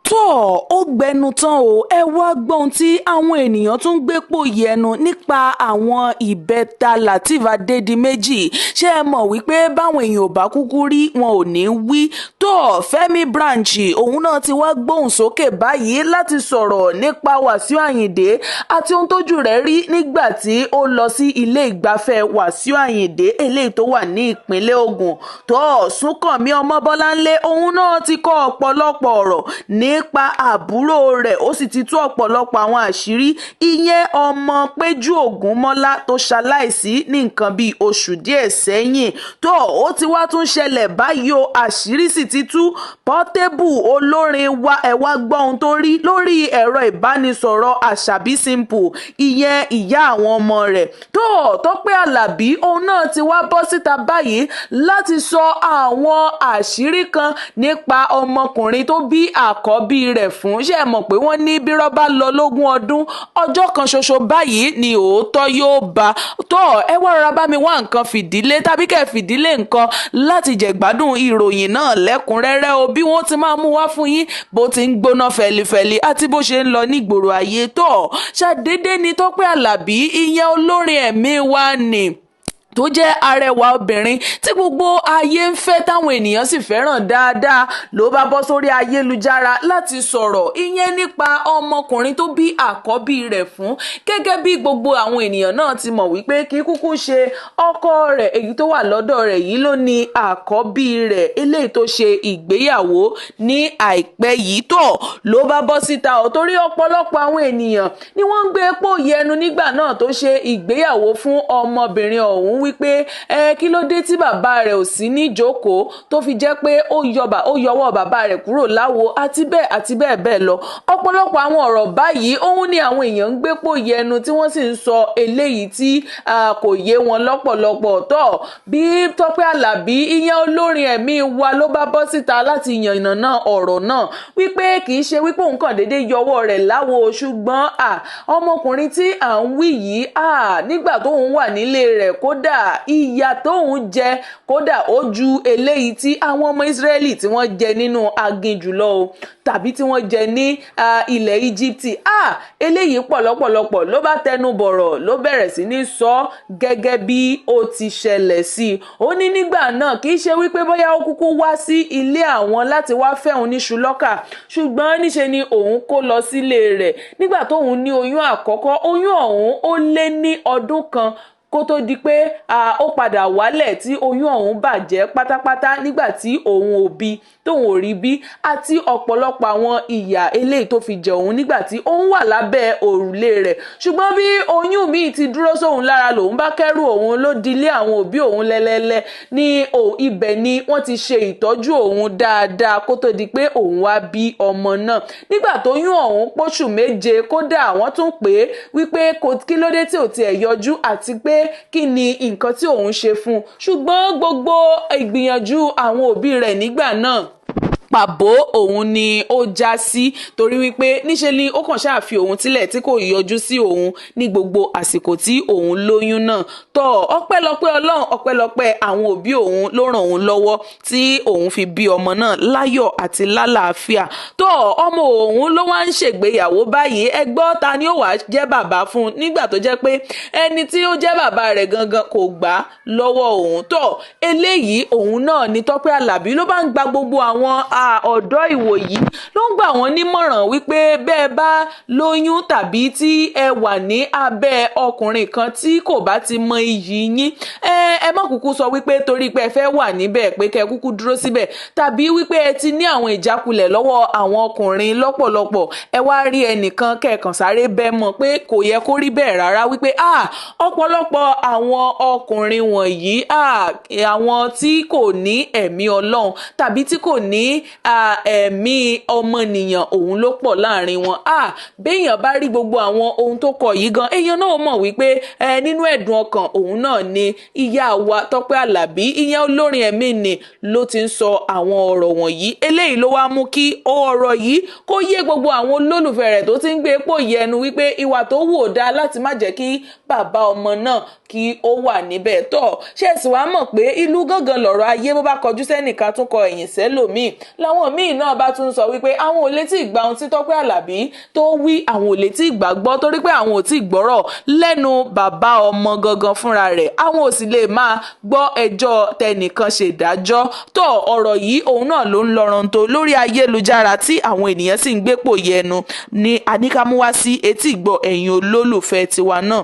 tó ó gbẹnu tán o ẹ wá gbọ́n tí àwọn ènìyàn tún gbé pò yẹnu nípa àwọn ìbẹ́ta Lateef Adédìméjì ṣé ẹ mọ̀ wípé báwọn èèyàn ò bá kúkú rí wọn ò ní wí tó Fẹ́mi Branch òun náà ti wá gbóhùn sókè báyìí láti sọ̀rọ̀ nípa Wasiu Ayinde àti ohun tójú rẹ̀ rí nígbà tí ó lọ sí ilé ìgbafẹ́ Wasiu Ayinde eléyìí tó wà ní ìpínlẹ̀ Ògùn tó Sunkanmi Ọmọbọ́láńlé òun náà ti kọ ọ̀pọ̀lọpọ̀ ọ̀rọ̀ nípa àbúrò rẹ̀ ó sì ti tú ọ̀pọ̀lọpọ̀ àwọn àṣírí ìyẹn ọmọ Peju Ogunmola tó ṣaláìsí ní nǹkan bíi oṣù díẹ̀ sẹ́yìn tó ó ti wá tún ṣẹlẹ̀ báyìí o àṣírí sì ti tú Portable olórin wa ẹ wá gbọ́ ohun tó rí lórí ẹ̀rọ ìbánisọ̀rọ̀ Àṣàbí Simple ìyẹn ìyá àwọn ọmọ rẹ̀ tó Tope Alabi òun náà ti wá bọ́ síta báyìí láti sọ àwọn àṣírí kan nípa ọmọkùnrin tó bí àkọ́bí rẹ̀ fún ṣé ẹ mọ̀ pé wọ́n ní bí rọ́bà lọ lógún ọdún ọjọ́ kan ṣoṣo báyìí ni òótọ́ yóò bá tó ẹ wá rọra bá mi wá nǹkan fìdílé tàbí kẹ́ fìdílé nǹkan láti jẹ̀gbádùn ìròyìn náà lẹ́kùnrẹ́rẹ́ o bí wọ́n ti máa mú wá fún yín bó ti ń gbóná fẹlifẹli àti bó ṣe ń lọ nígboro ayé tó ṣàdédé ni Tope Alabi ìyẹn olórin ẹ̀mí wa ni tó jẹ́ arẹwà obìnrin tí gbogbo ayé ń fẹ́ táwọn ènìyàn sì fẹ́ràn dáadáa ló bá bọ́ sórí ayélujára láti sọ̀rọ̀ ìyẹn nípa ọmọkùnrin tó bí àkọ́bí rẹ̀ fún gẹ́gẹ́ bí gbogbo àwọn ènìyàn náà ti mọ̀ wípé kí kúkú ṣe ọkọ rẹ̀ èyí tó wà lọ́dọ̀ rẹ̀ yìí ló ní àkọ́bí rẹ̀ eléyìí tó ṣe ìgbéyàwó ní àìpẹ́ yìí tó ló bá bọ́ síta ọ̀ torí ọ̀pọ̀lọpọ̀ àwọn ènìyàn ni wọ́n ń gbé pò yẹnu nígbà náà tó ṣe ìgbéyàwó fún ọmọbìnrin ọ̀hún wípé kí ló dé tí bàbá rẹ̀ ò sí ní ìjókòó tó fi jẹ́ pé ó yọwọ́ bàbá rẹ̀ kúrò láwo àti bẹ́ẹ̀ bẹ́ẹ̀ lọ ọ̀pọ̀lọpọ̀ àwọn ọ̀rọ̀ báyìí òun ni àwọn èèyàn ń gbé pò yẹnu tí wọ́n sì ń sọ eléyìí tí kò yé wọn lọ́pọ̀lọpọ̀ tó bí Tope Alabi ìyẹn olórin ẹ̀mí wa ló bá bọ́ síta láti yànnàná ọ̀rọ̀ náà wípé kì í ṣe wípé òun kàn déédéé yọwọ́ rẹ̀ láwo ṣùgbọ́n ọmọkùnrin tí à ń wí yìí nígbà tóun wà nílé rẹ̀ kódà ìyà tóun jẹ kódà ó ju eléyìí tí àwọn ọmọ Ísírẹ́lì tí wọ́n jẹ nínú aginjù lọ o tàbí tí wọ́n jẹ ní ilẹ̀ Íjíbítì eléyìí pọ̀ lọ́pọ̀lọpọ̀ ló bá tẹnu bọ̀rọ̀ ló bẹ̀rẹ̀ sí ní sọ gẹ́gẹ́ bí ó ti ṣẹlẹ̀ sí i ó ní nígbà náà kì í ṣe wípé bóyá ó kúkú wá sí ilé àwọn láti wá fẹ́ òun ní ṣùlọ́kà ṣùgbọ́n níṣe ni òun kó lọ sílé rẹ̀ nígbà tóun ní oyún àkọ́kọ́ oyún ọ̀hún ó lé ní ọdún kan kó tó di pé ó padà wálẹ̀ tí oyún ọ̀hún bàjẹ́ pátápátá nígbà tí òun ò bí tóun ò rí bí àti ọ̀pọ̀lọpọ̀ àwọn ìyà eléyìí tó fi jẹ òun nígbà tí òun wà lábẹ́ òrùlé rẹ̀ ṣùgbọ́n bí oyún míì ti dúró sóun lára lòun bá kẹ́rù òun ló dilé àwọn òbí òun lẹ́lẹ́lẹ́ ní ibẹ̀ ni wọ́n ti ṣe ìtọ́jú òun dáadáa kó tó di pé òun wá bí ọmọ náà nígbà tóyún ọ̀hún póṣù méje kódà wọ́n tún pè é wípé kí ló dé tí ò tiẹ̀ yọjú àti pé kí ni nǹkan tí òun ṣe fún un ṣùgbọ́n gbogbo ìgbìyànjú àwọn òbí rẹ̀ nígbà náà pàbó òun ni ó já sí torí wípé níṣe ni ó kàn ṣáà fi òun sílẹ̀ tí kò yọjú sí òun ní gbogbo àsìkò tí òun lóyún náà tó ọpẹ́lọpẹ́ Ọlọ́run ọpẹ́lọpẹ́ àwọn òbí òun ló ràn òun lọ́wọ́ tí òun fi bí ọmọ náà láyọ̀ àti lálàáfíà tó ọmọ òun ló wá ń ṣègbéyàwó báyìí ẹ gbọ́ ta ni ó wàá jẹ́ bàbá fún un nígbà tó jẹ́ pé ẹni tí ó jẹ́ bàbá rẹ̀ gangan kò gbà lọ́wọ́ òun tó eléyìí òun náà ni Tope Alabi ló bá ń gba gbogbo àwọn ọ̀dọ́ ìwòyí ló ń gbà wọ́n nímọ̀ràn wípé bẹ́ẹ̀ bá lóyún tàbí tí ẹ wà ní abẹ́ ọkùnrin kan tí kò bá ti mọ iyì yín ẹ má kúkú sọ wípé torí pé ẹ fẹ́ wà níbẹ̀ pé kẹ́ kúkú dúró síbẹ̀ tàbí wípé ẹ ti ní àwọn ìjákulẹ̀ lọ́wọ́ àwọn ọkùnrin lọ́pọ̀lọpọ̀ ẹ wá rí ẹnìkan kẹ̀kàn sáré bẹ́ mọ̀ pé kò yẹ kó rí bẹ́ẹ̀ rárá wípé ọ̀pọ̀lọpọ̀ àwọn ọkùnrin wọ̀nyí àwọn tí kò ní ẹ̀mí Ọlọ́run tàbí tí kò ní ẹ̀mí ọmọnìyàn òun ló pọ̀ láàrin wọn béèyàn bá rí gbogbo àwọn ohun tó kọ yìí gan èèyàn náà mọ̀ wípé nínú ẹ̀dùn ọkàn òun náà ni ìyá wa Tope Alabi ìyẹn olórin ẹ̀mí ni ló ti ń sọ àwọn ọ̀rọ̀ wọ̀nyí eléyìí ló wá mú kí ọ̀rọ̀ yìí kó yé gbogbo àwọn olólùfẹ́ rẹ̀ tó ti ń gbé pò yẹnu wípé ìwà tó wù ó dáa láti má jẹ́ kí bàbá ọmọ náà kí ó wà níbẹ̀ tó ṣe sì wá mọ̀ pé ìlú gángan lọ̀rọ̀ ayé bó bá kọjú sẹ́nìkan tún kọ ẹ̀yìn sẹ́lòmíì làwọn míì náà bá tún sọ wípé àwọn ò lè tí ì gba ohun tí Tope Alabi tó wí, àwọn ò lè tí ì gbàgbọ́ torí pé àwọn ò tí ì gbọ́rọ̀ lẹ́nu bàbá ọmọ gangan fúnra rẹ̀, àwọn ò sì lè máa gbọ́ ẹjọ́ tẹnìkan ṣèdájọ́. tó ọ̀rọ̀ yìí òun náà ló ń lọ́rantó lórí ayélujára tí àwọn ènìyàn sì ń gbépò yẹnu ní àníkàmúwá sí etí ìgbọ́ ẹ̀yin olólùfẹ́ tiwa náà.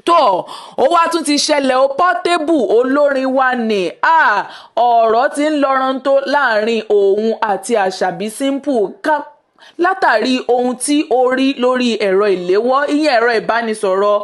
tó ó wá tún ti ṣẹlẹ̀ ó Portable olórin wa ní ọ̀rọ̀ tí ń lọ́rantó láàrin òun àti Àṣàbí Simple látàrí ohun tí ó rí lórí ẹ̀rọ ìléwọ́, ìyẹn ẹ̀rọ ìbánisọ̀rọ̀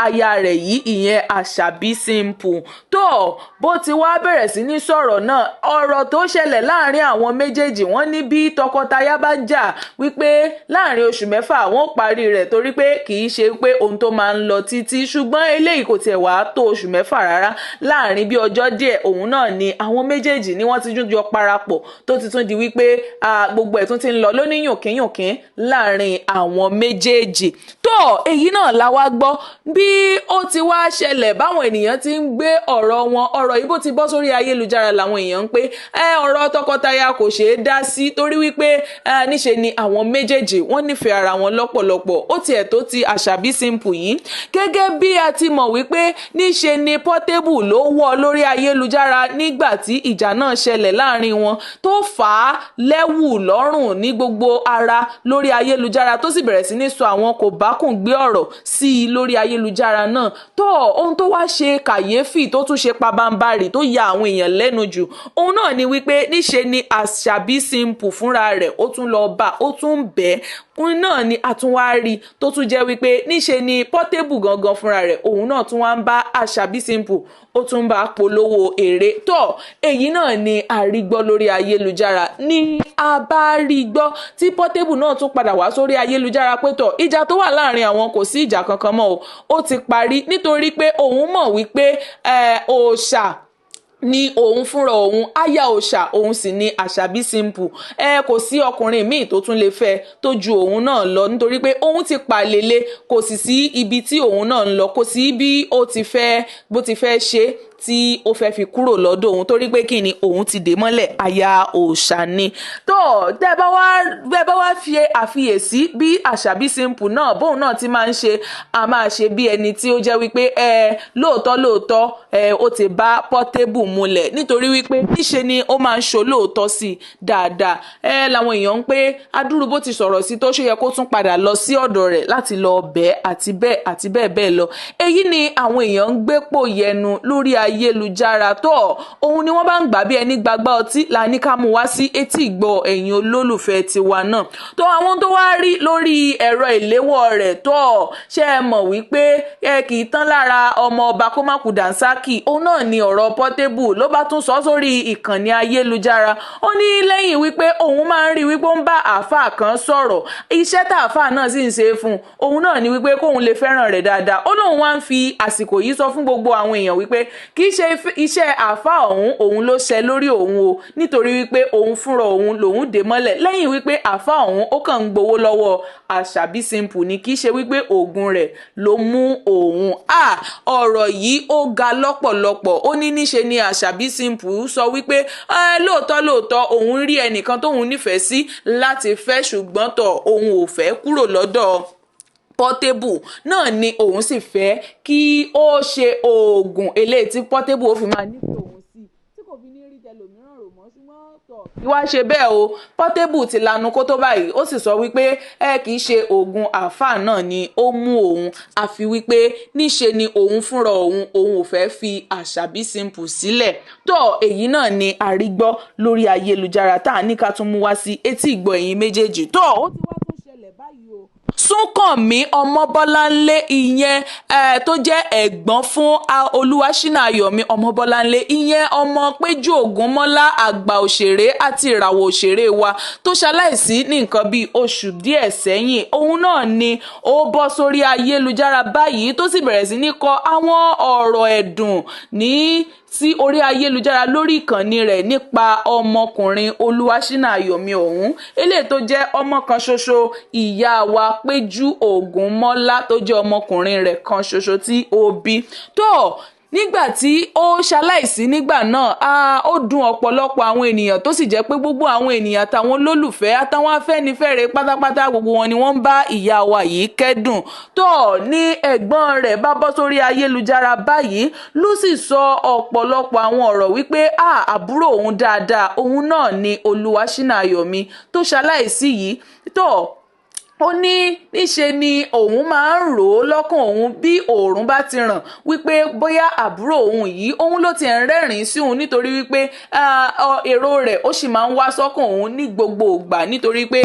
aya rẹ̀ yìí, ìyẹn Àṣàbí Simple. tó bó ti wá bẹ̀rẹ̀ sí ní sọ̀rọ̀ náà, ọ̀rọ̀ tó ṣẹlẹ̀ láàrin àwọn méjèèjì, wọ́n ní bí tọkọtaya bá jà wípé láàrin oṣù mẹ́fà wọ́n parí rẹ̀ torí pé kì í ṣe pé ohun tó máa ń lọ títí, ṣùgbọ́n eléyìí kò tiẹ̀ wá tó oṣù mẹ́fà rárá. láàrin bí ọjọ́ díẹ̀ òun náà ni àwọn méjèèjì ni wọ́n ti jọ parapọ̀ tó ti tún di wípé gbogbo ẹ̀ tún ti ń lọ lóní yùnkínyùnkín láàrin àwọn méjèèjì. tó èyí náà la wá gbọ́ bí ó ti wá ṣẹlẹ̀, báwọn ènìyàn ti ń gbé ọ̀rọ̀ wọn, ọ̀rọ̀ yìí bó ti bọ́ sórí ayélujára làwọn èèyàn ń pé ọ̀rọ̀ tọkọtaya kò ṣeé dá sí torí wípé níṣe ni àwọn méjèèjì wọ́n nífẹ̀ẹ́ ara wọn lọ́pọ̀lọpọ̀. ó tiẹ̀ tó ti Àṣàbí Simple yìí, gẹ́gẹ́ bí a ti mọ̀ wípé níṣe ni Portable ló wọ́ lórí ayélujára nígbà tí ìjà náà ṣẹlẹ̀ láàrin wọn, tó fà á lẹ́wù lọ́rùn ní gbogbo ara lórí ayélujára, tó sì bẹ̀rẹ̀ sí ní sọ àwọn kò bá kùn gbé ọ̀rọ̀ sí i lórí ayélujára náà. tó ohun tó wá ṣe kàyéfì tó tún ṣe pabambarì tó ya àwọn èèyàn lẹ́nu jù, òun náà ni wípé níṣe ni Àṣàbí Simple fúnra rẹ̀ ó tún lọ bá, ó tún bẹ́ẹ̀, òun náà ni àtúnwárí tó tún jẹ́ wípé níṣe ni Portable gangan fúnra rẹ̀ òun náà tún wá ń bá Àṣàbí Simple, ó tún bá polówó èrè. tó èyí náà ni àrígbọ́ lórí ayélujára, ní abárígbọ́ tí Portable náà tún padà wá sórí ayélujára pé ìjà tó wà láàrin àwọn kò sí ìjà kankan mọ́ ó ti parí, nítorí pé òun mọ̀ wípé òòṣà ni òun fúnra òun, aya òòṣà òun sì ni Àṣàbí Simple. kò sí ọkùnrin míì tó tún lè fẹ́ tó ju òun náà lọ, nítorí pé òun ti pàlélé, kò sì sí ibi tí òun náà ń lọ, kò sí bí ó ti fẹ́ bó ti fẹ́ ṣe tí ó fẹ́ fi kúrò lọ́dọ̀ òun, torí pé kí ni òun ti dè mọ́lẹ̀ aya òòṣà ni. tó tẹ́ bá wá fi àfiyèsí bí Àṣàbí Simple náà bóun náà ti máa ń ṣe, a máa ṣe bí ẹni tí ó jẹ́ wípé lóòótọ́ ó ti bá Portable múlẹ̀, nítorí wípé níṣe ni ó máa ń ṣolóòótọ́ sí i dáadáa. làwọn èèyàn ń pé adúrú bó ti sọ̀rọ̀ sí tó ṣe yẹ kó tún padà lọ sí ọ̀dọ̀ rẹ̀ láti lọ bẹ́ẹ̀ àti bẹ́ẹ̀ lọ. èyí ni àwọn èèyàn ń gbépò yẹnu lórí ayélujára. tó òun ni wọ́n bá ń gbà bí ẹni gbàgbá ọtí la ní ká mú wá sí etí ìgbọ́ ẹ̀yin olólùfẹ́ tiwa náà. tó àwọn tó wá rí lórí ẹ̀rọ ìléwọ́ rẹ̀, tó ṣe é mọ̀ wípé kì í tán lára ọmọ ọba kó má kú dànsákì, òun náà ni ọ̀rọ̀ Portable ló bá tún sọ sórí ìkànnì ayélujára. ó ní lẹ́yìn wípé òun máa ń rí wípé ó ń bá àáfàá kan sọ̀rọ̀, iṣẹ́ tá àáfàá náà sì ń ṣe fún òun náà ni wípé kóun lè fẹ́ràn rẹ̀ dáadáa. ó lóun wá ń fi àsìkò yìí sọ fún gbogbo àwọn èèyàn wípé kì í ṣe iṣẹ́ àáfàá òun ló ṣe lórí òun o, nítorí wípé òun fúnra òun lòun dè mọ́lẹ̀, lẹ́yìn wípé àáfàá òun ó kàn ń gbowó lọ́wọ́ Àṣàbí Simple ni, kì í ṣe wípé oògùn rẹ̀ ló mú òun. ọ̀rọ̀ yìí ó ga lọ́pọ̀lọpọ̀. ó ní níṣe ni Àṣàbí Simple sọ wípé lóòótọ́ òun rí ẹnìkan tóun nífẹ̀ẹ́ sí láti fẹ́, ṣùgbọ́n òun ò fẹ́ kúrò lọ́dọ̀ Portable náà ni òun sì fẹ́ kí ó ṣe oògùn eléyìí tí Portable ó fi máa nífẹ̀ẹ́ òun sí, tí kò fi ní rí tẹlòmíràn rò mọ́. ṣùgbọ́n ìwà ṣe bẹ́ẹ̀ o, Portable ti lanu kó tó báyìí, ó sì sọ wípé kì í ṣe oògùn àáfàá náà ni ó mú òun, àfi wípé níṣe ni òun fúnra òun ò fẹ́ fi Àṣàbí Simple sílẹ̀. tó èyí náà ni àrígbọ́ lórí ayélujára tá a ní ká tún mú wá sí etí ìgbọ́ ẹ̀yin méjèèjì. tó ó ti wá tún ṣẹlẹ̀ báyìí o. Sunkanmi Ọmọbọ́láńlé, ìyẹn tó jẹ́ ẹ̀gbọ́n fún Olúwaṣínà Ayọ̀mí Ọmọbọ́láńlé, ìyẹn ọmọ Peju Ogunmola, àgbà òṣèré àti ìràwọ̀ òṣèré wa tó ṣaláìsí ní nǹkan bíi oṣù díẹ̀ sẹ́yìn. òun náà ni ó bọ́ sórí ayélujára báyìí tó sì bẹ̀rẹ̀ sí ní kọ àwọn ọ̀rọ̀ ẹ̀dùn sí orí ayélujára lórí ìkànnì rẹ̀ nípa ọmọkùnrin Olúwaṣínà Ayọ̀mí ọ̀hún, eléyìí tó jẹ́ ọmọ kan ṣoṣo ìyá wa Peju Ogunmola, tó jẹ́ ọmọkùnrin rẹ̀ kan ṣoṣo tí ó bí. tó nígbà tí ó ṣaláìsí nígbà náà ó dùn ọ̀pọ̀lọpọ̀ àwọn ènìyàn tó sì jẹ́ pé gbogbo àwọn ènìyàn àtàwọn olólùfẹ́ àtàwọn afẹ́nifẹ́re pátápátá gbogbo wọn ni wọ́n ń bá ìyá wa yìí kẹ́dùn. tó ní ẹ̀gbọ́n rẹ̀ bá bọ́ sórí ayélujára báyìí ló sì sọ ọ̀pọ̀lọpọ̀ àwọn ọ̀rọ̀ wípé àbúrò òun dáadáa òun náà ni Olúwaṣínà Ayọ̀mí tó ṣaláìsí yìí. tó ó ní níṣe ni òun máa ń rò ó lọ́kàn òun bí òòrùn bá ti ràn wípé bóyá àbúrò òun yìí òun ló ti ń rẹ́rìn-ín sí òun nítorí wípé èrò rẹ̀ ó sì máa ń wá sọ́kàn òun ní gbogbo ìgbà nítorí pé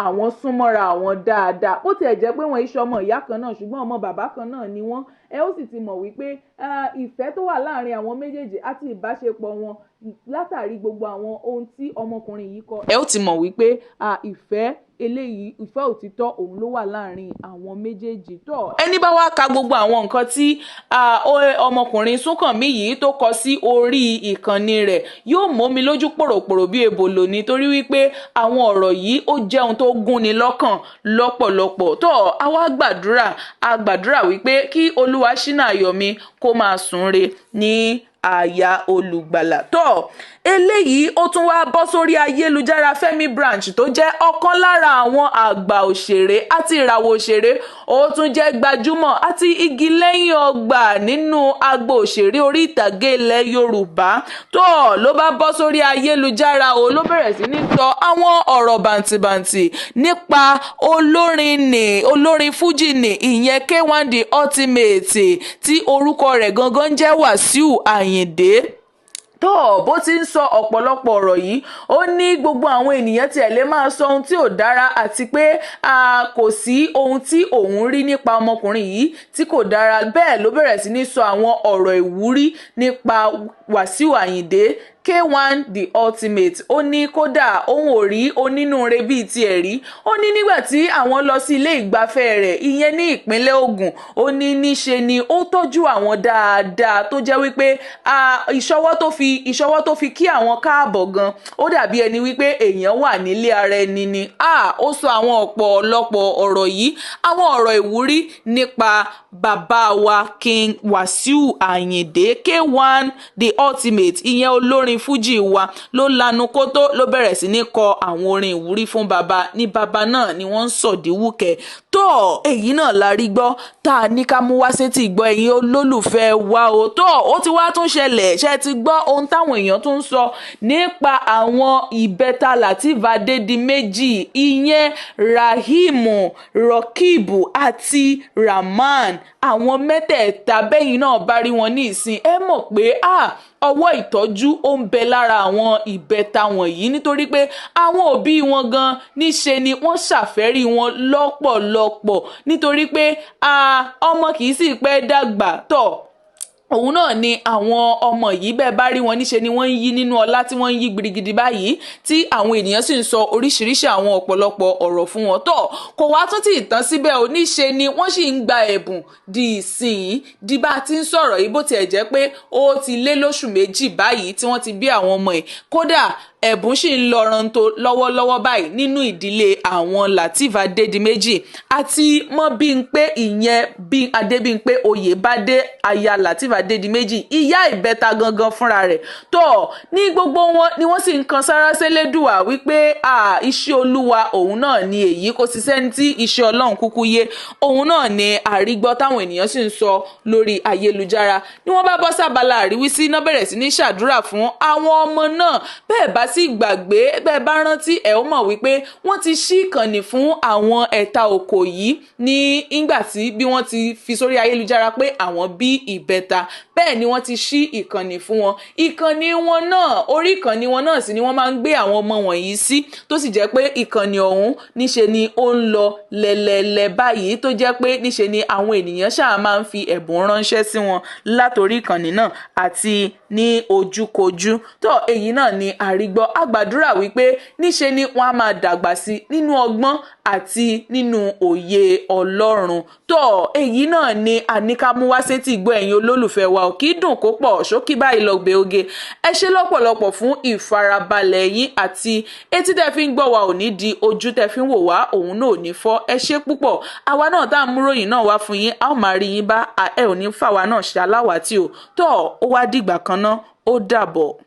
àwọn súnmọ́ra àwọn dáadáa bó tiẹ̀ jẹ́ pé wọ́n iṣẹ́ ọmọ ìyá kan náà ṣùgbọ́n ọmọ bàbá kan náà ni wọ́n. Ó sì ti mọ̀ wípé ìfẹ́ tó wà láàrin àwọn méjèèjì àti ìbáṣepọ̀ wọn látàrí gbogbo àwọn ohun tí ọmọkùnrin yìí kọ. Ó ti mọ̀ wípé ìfẹ́ eléyìí ìfẹ́ òtítọ́ òun ló wà láàrin àwọn méjèèjì. tó ẹni bá wá ka gbogbo àwọn nǹkan tí ọmọkùnrin Sunkanmi yìí tó kọ sí orí ìkànnì rẹ̀ yóò mómi lójú pòròpòrò bí ebòlò nítorí wípé àwọn ọ̀rọ̀ yìí ó jẹ́ ohun tó gúnni lọ́kàn lọ́pọ̀lọpọ̀. tó a wá gbàdúrà wípé kí Olúwaṣínà Ayọ̀mí kó máa sùnre ní àyà olùgbàlà. tó eléyìí ó tún wá bọ́ sórí ayélujára Seyi Branch tó jẹ́ ọ̀kan lára àwọn àgbà òṣèré àti ìràwọ̀ òṣèré ó tún jẹ́ gbajúmọ̀ àti igi lẹ́yìn ọgbà nínú agbo òṣèré orí ìtàgé ilẹ̀ Yorùbá. tó ló bá bọ́ sórí ayélujára ló bẹ̀rẹ̀ sí ní sọ àwọn ọ̀rọ̀ bàǹtìbàǹtì nípa olórin fújì ní ìyẹn K1 the Ultimate tí orúkọ rẹ̀ gangan jẹ́ Wasiu Ayinde. tó bó ti ń sọ ọ̀pọ̀lọpọ̀ ọ̀rọ̀ yìí ó ní gbogbo àwọn ènìyàn tiẹ̀ lè máa sọ ohun tí ò dára àti pé kò sí ohun tí òun rí nípa ọmọkùnrin yìí tí kò dára. bẹ́ẹ̀ ló bẹ̀rẹ̀ sí ní sọ àwọn ọ̀rọ̀ ìwúrí nípa Wasiu Ayinde K1 the Ultimate. ó ní kódà òun ò rí onínúure bíi tiẹ̀ rí. ó ní nígbà tí àwọn lọ sí ilé ìgbafẹ́ rẹ̀ ìyẹn ní ìpínlẹ̀ Ògùn ó ní níṣe ni ó tọ́jú àwọn dáadáa tó jẹ́ wípé ìṣọwọ́ tó fi kí àwọn káàbọ̀ gan ó dàbí ẹni wípé èèyàn wà nílé ara ẹni ni. ó sọ àwọn ọ̀pọ̀lọpọ̀ ọ̀rọ̀ yìí àwọn ọ̀rọ̀ ìwúrí nípa bàbá wa King Wasiu Ayinde K1 the Ultimate ìyẹn olórin fújì wa ló lanu kótó ló bẹ̀rẹ̀ sí ní kọ àwọn orin ìwúrí fún bàbá ní bàbá náà ni wọ́n ń sọ̀díwùkẹ́. tó èyí náà la rí gbọ́ tá a ní ká mú wá sétí ìgbọ́ ẹ̀yin olólùfẹ́ wa o. tó ó ti wá tún ṣẹlẹ̀ ṣe ti gbọ́ ohun táwọn èèyàn tún ń sọ nípa àwọn ìbẹ́ta Lateef Adédìméjì ìyẹn Rahimu Rokibu àti Rahman. àwọn mẹ́tẹ̀ẹ̀ta bẹ́yìn náà bá rí wọn ní ìsìn ẹ mọ̀ pé ọwọ́ ìtọ́jú ó ń bẹ lára àwọn ìbẹ́ta wọ̀nyí nítorí pé àwọn òbí wọn gan níṣe ni wọ́n ṣàfẹ́rí wọn lọ́pọ̀lọpọ̀ nítorí pé ọmọ kì í sì pẹ́ dàgbà. tó òun náà ni àwọn ọmọ yìí bẹ́ẹ̀ bá rí wọn níṣe ni wọ́n ń yí nínú ọlá tí wọ́n ń yí gbirigidi báyìí tí àwọn ènìyàn sì ń sọ oríṣiríṣi àwọn ọ̀pọ̀lọpọ̀ ọ̀rọ̀ fún wọn. tó kò wá tún tí ì tán síbẹ̀ ò níṣe ni wọ́n sì ń gba ẹ̀bùn di ìsìn di bá a ti ń sọ̀rọ̀ yìí bó tiẹ̀ jẹ́ pé ó ti lé lóṣù méjì báyìí tí wọ́n ti bí àwọn ọmọ ẹ̀ kódà ẹ̀bùn sì ń lọ rántó lọ́wọ́lọ́wọ́ báyìí nínú ìdílé àwọn Lateef Adédìméjì àti Mobimpe ìyẹn bí Adébímpé Oyèbádé aya Lateef Adédìméjì ìyá ìbẹ́ta gangan fúnra rẹ̀. tó ní gbogbo wọn ni wọ́n sì ń kan sára sélédùà wípé iṣẹ́ Olúwa òun náà ni èyí kò sì sẹ́ni tí iṣẹ́ Ọlọ́run kúkú yé òun náà ni àrígbọ́ táwọn ènìyàn sì ń sọ lórí ayélujára. ni wọ́n bá bọ́ sábàlá àríwísí náà bẹ̀rẹ̀ sí ní ṣàdúrà fún àwọn ọmọ náà. bẹ́ẹ̀ bá sì gbàgbé bẹ́ẹ̀ bá rántí ẹ̀ ó mọ̀ wípé wọ́n ti ṣí ìkànnì fún àwọn ẹ̀ta òkò yìí ní ìgbà tí bí wọ́n ti fi sórí ayélujára pé àwọn bí ìbẹ́ta bẹ́ẹ̀ ni wọ́n ti ṣí ìkànnì fún wọn. ìkànnì wọn náà orí ìkànnì wọn náà sì ni wọ́n máa ń gbé àwọn ọmọ wọ̀nyí sí tó sì jẹ́ pé ìkànnì ọ̀hún níṣe ni ó ń lọ lẹ́lẹ́lẹ́ báyìí tó jẹ́ pé níṣe ni àwọn ènìyàn ṣáà máa ń fi ẹ̀bùn ránṣẹ́ sí wọn látòrí ìkànnì náà àti ní ojúkojú. tó èyí náà ni àrígbọ́ a gbàdúrà wípé níṣe ni wọ́n á máa dàgbà sí nínú ọgbọ́n àti nínú òye Ọlọ́run. Tó èyí náà ni àníkàmú wá sétí ìgbọ́ ẹ̀yin olólùfẹ́ wa, ò kì í dùn kó pọ̀ ṣókí báyìí lọ gbé oge. Ẹ ṣé lọ́pọ̀lọpọ̀ fún ìfarabalẹ̀ yín àti etí tẹ́ fi ń gbọ́ wa ò ní di, ojú tẹ́ fi ń wò wá òun náà ò ní fọ́. Ẹ ṣé púpọ̀. Àwa náà tá à ń múròyìn náà wá fún yín, a ó máa rí yín bá, ẹ ò ní fàwa náà ṣe aláwàtí o. Tó ó wá dìgbà kan náà, ó dàbọ̀.